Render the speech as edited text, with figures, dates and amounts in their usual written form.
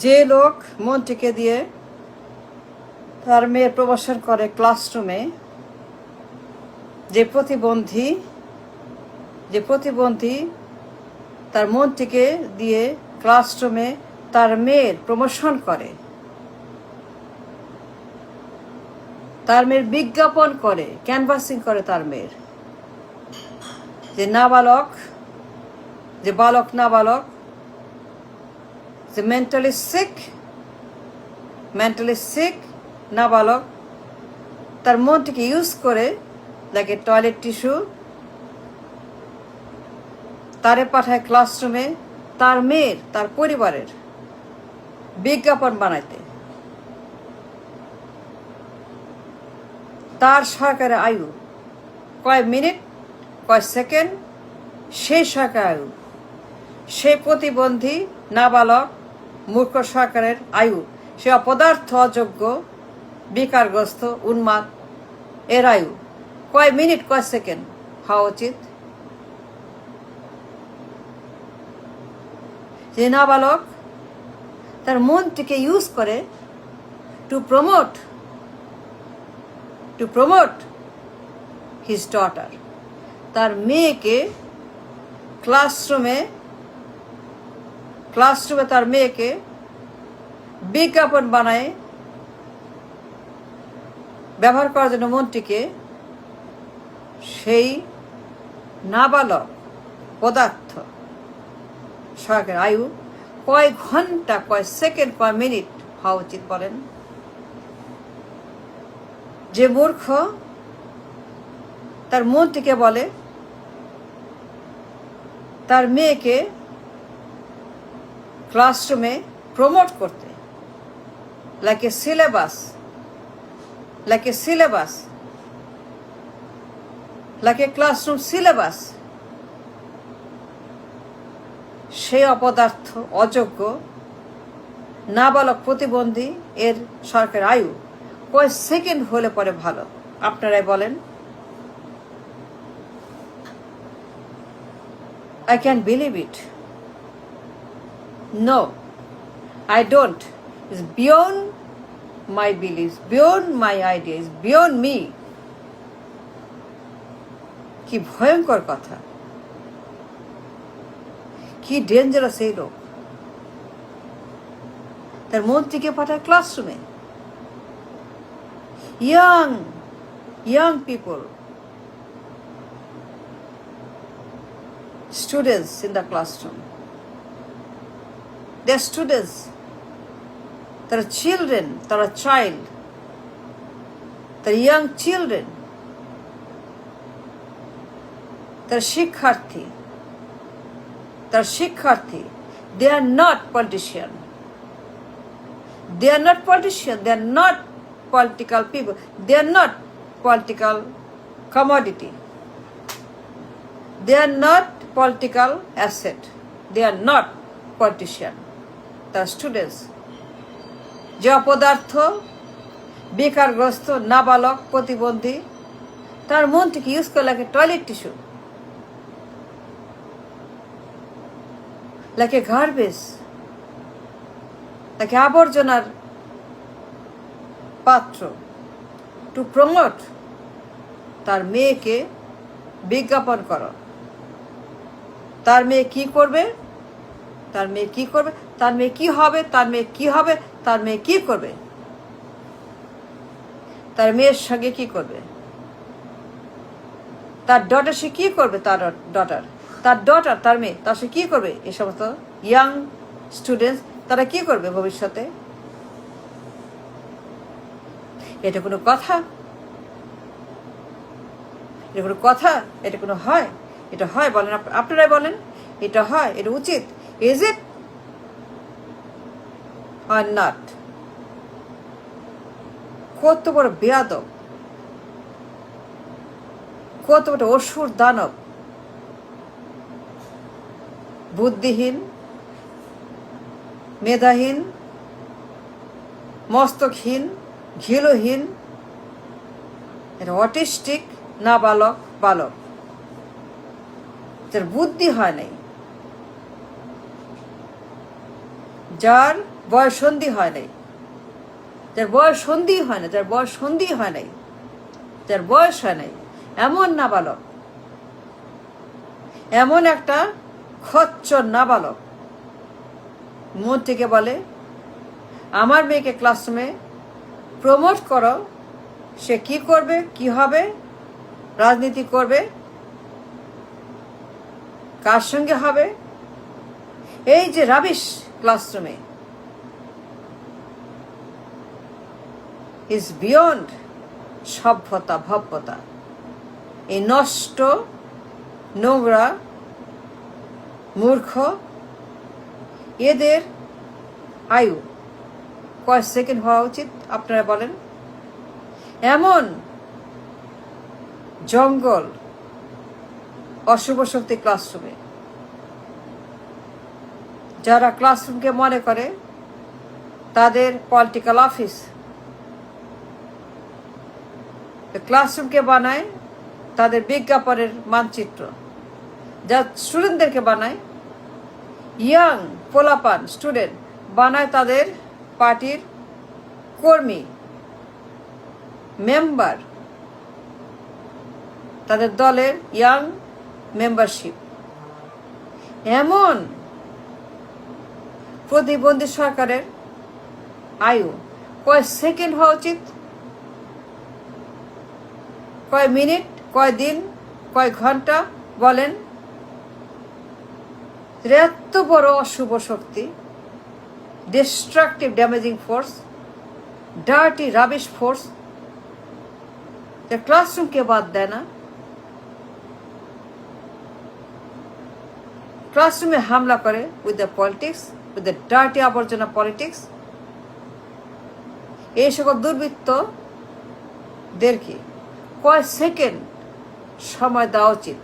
যে লোক মনটিকে দিয়ে তার মেয়ের প্রমোশন করে ক্লাসরুমে, যে প্রতিবন্ধী তার মনটিকে দিয়ে ক্লাসরুমে তার মেয়ের প্রমোশন করে, তার মেয়ের বিজ্ঞাপন করে, ক্যানভাসিং করে তার মেয়ের, যে নাবালক, যে বালক নাবালক, যে মেন্টালি সিক নাবালক, তার মনটিকে ইউজ করে লাগে টয়লেট টিস্যু, তারে পাঠায় ক্লাসরুমে তার মেয়ের, তার পরিবারের বিজ্ঞাপন বানাইতে। তার সরকারের আয়ু কয় মিনিট, কয় সেকেন্ড, সেই সরকারের আয়ু, সেই প্রতিবন্ধী নাবালক মূর্খ সরকারের আয়ু, সে অপদার্থ, অযোগ্য, বিকারগ্রস্ত, উন্মাদ এর আয়ু কয় মিনিট, কয় সেকেন্ড হওয়া উচিত? যে নাবালক তার মনটিকে ইউজ করে টু প্রমোট হিজ ডটার, তার মেয়েকে ক্লাসরুমে তার মেয়েকে বিজ্ঞাপন বানায় ব্যবহার করার জন্য মনটিকে, সেই নাবালক পদার্থ সরকারের আয়ু কয় ঘন্টা, কয় সেকেন্ড, কয় মিনিট হওয়া উচিত বলেন? যে মূর্খ তার মনটিকে বলে তার মেয়েকে ক্লাসরুমে প্রমোট করতে, like a syllabus, like a classroom syllabus, সেই অপদার্থ, অযোগ্য, নাবালক, প্রতিবন্ধী এর সরকারের আয়ু কয় সেকেন্ড হলে পরে ভালো? আপনারাই বলেন। I can't believe it. No, I don't. It's beyond my beliefs, beyond my ideas, beyond me. কি ভয়ঙ্কর কথা, কি ডেঞ্জারাস এই লোক। তার মন্ত্রীকে পাঠায় ক্লাসরুমে, young people, students in the classroom. They're students. They're children. They're a child. They're young children. They're শিক্ষার্থী. They are not politician. They are not politician. They are not political people. They are not political commodity. They are not political asset. They are not politician. They are students. যে অপদার্থ, বেকারগ্রস্ত, নাবালক, প্রতিবন্ধী, তার মন থেকে use করে লাগে toilet tissue, লাগে গার্বেজ, লাগে আবর্জনার পাত্র, টু প্রমোট তার মেয়েকে বিজ্ঞাপন করো। তার মেয়ে কি করবে, তার মেয়ে কি করবে, তার মেয়ে কি হবে, তার মেয়ে কি হবে, তার মেয়ে কি করবে, তার মেয়ের সঙ্গে কি করবে, তার ডটার সে কি করবে, তার ডটার তার মেয়ে তার সে কি করবে? এই সমস্ত ইয়াং স্টুডেন্টস তারা কি করবে ভবিষ্যতে? এটা কোনো কথা? এটা কোনো কথা? এটা কোনো হয়? এটা হয় বলেন? আপনারাই বলেন, এটা হয়? এটা উচিত? Is it are not? কত বড় বেয়াদব, কত বড় অসুর দানব, বুদ্ধিহীন, মেধাহীন, মস্তকহীন, ঘিলুহীন, অটিস্টিক নাবালক, বালক, যার বুদ্ধি হয় নাই, যার বয়ঃসন্ধি হয় নাই, যার বয়ঃসন্ধি হয় না, যার বয়ঃসন্ধি হয় নাই, যার বয়স হয় নাই, এমন নাবালক, এমন একটা খচ্চর নাবালক মন থেকে বলে আমার মেয়েকে ক্লাসরুমে প্রমোট করো, সে কি করবে, কি হবে, রাজনীতি করবে, কার সঙ্গে হবে। এই যে রাবিশ ক্লাসরুমে ইজ বিয়ন্ড সভ্যতা ভব্যতা। এই নষ্ট, নোংরা, মূর্খ এদের আয়ু কয় সেকেন্ড হওয়া উচিত আপনারা বলেন? এমন জঙ্গল, অশুভ শক্তি ক্লাসরুমে, যারা ক্লাসরুমকে মনে করে তাদের পলিটিক্যাল অফিস, ক্লাসরুমকে বানায় তাদের বিজ্ঞাপনের মানচিত্র, যা স্টুডেন্টদেরকে বানায়, ইয়াং পোলাপান স্টুডেন্ট বানায় তাদের পার্টির কর্মী, মেম্বার, তাদের দলের ইয়াং মেম্বারশিপ। এমন প্রতিবন্ধী সরকারের আয়ু কয় সেকেন্ড হওয়া উচিত, কয় মিনিট, কয় দিন, কয় ঘন্টা বলেন? এত বড় অশুভ শক্তি, destructive damaging force, dirty rubbish force, ক্লাসরুমকে বাদ দেয় না, ক্লাসরুমে হামলা করে with the politics, with the dirty আবর্জনা পলিটিক্স। এই সকল দুর্বৃত্তদেরকে কয় সেকেন্ড সময় দেওয়া উচিত?